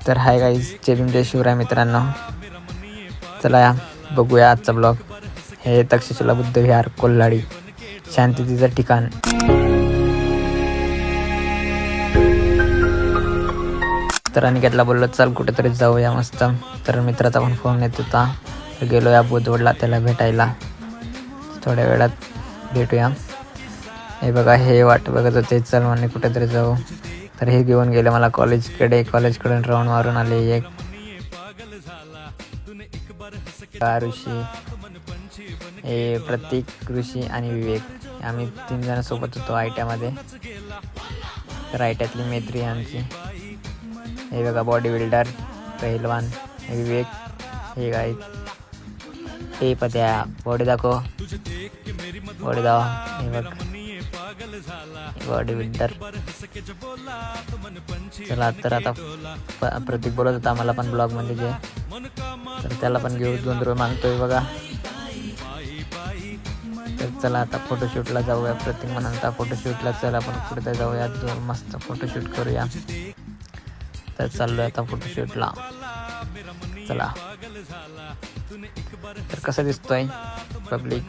तर hi guys, जय भीम जय शिवराय मित्रांनो. चला या बघूया आजचा ब्लॉग. हे तक्षशिला बुद्ध विहार कोल्हाडी, शांततेचं ठिकाण. तर अनिकेतला बोललो चल कुठेतरी जाऊया मस्त. तर मित्राचा पण फोन येत होता, तर गेलो या बुधवडला त्याला भेटायला. थोड्या वेळात भेटूया. हे बघा, हे वाट बघत होते, चल म्हणे कुठेतरी जाऊ. तर हे घेऊन गेले मला कॉलेजकडून राऊंड मारून आले. एक ऋषी, हे प्रतीक, ऋषी आणि विवेक, आम्ही 3 जण सोबत होतो आयट्यामध्ये. तर आयट्यातली मैत्री आमची. हे बघा बॉडी बिल्डर पहिलवान, हे विवेक. हे गाय, हे पत्या बॉडी दाखव, बॉडी दाव. हे बघ बॉडी बिल्डर. चला तर आता प्रतीक बोलत होता मला पण ब्लॉग मध्ये घे, तर त्याला पण घेऊ. 2 रुपये मागतोय बघा. तर चला आता फोटोशूटला जाऊया. प्रतीक म्हणाला फोटोशूटला चला आपण कुठे जाऊया, मस्त फोटोशूट करूया. तर चाललोय आता फोटोशूटला. चला. तर कसं दिसतोय पब्लिक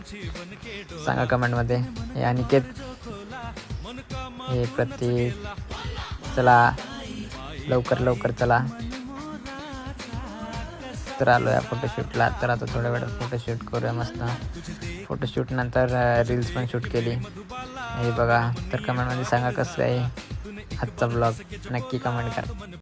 सांगा कमेंटमध्ये. हे अनिकेत, हे प्रतीक. चला लवकर चला. तर आलो या फोटोशूटला. तर आता थोड्या वेळात फोटोशूट करूया मस्त. फोटोशूट नंतर रील्स पण शूट केली. हे बघा. तर कमेंटमध्ये सांगा कसं आहे आजचा ब्लॉग, नक्की कमेंट करा.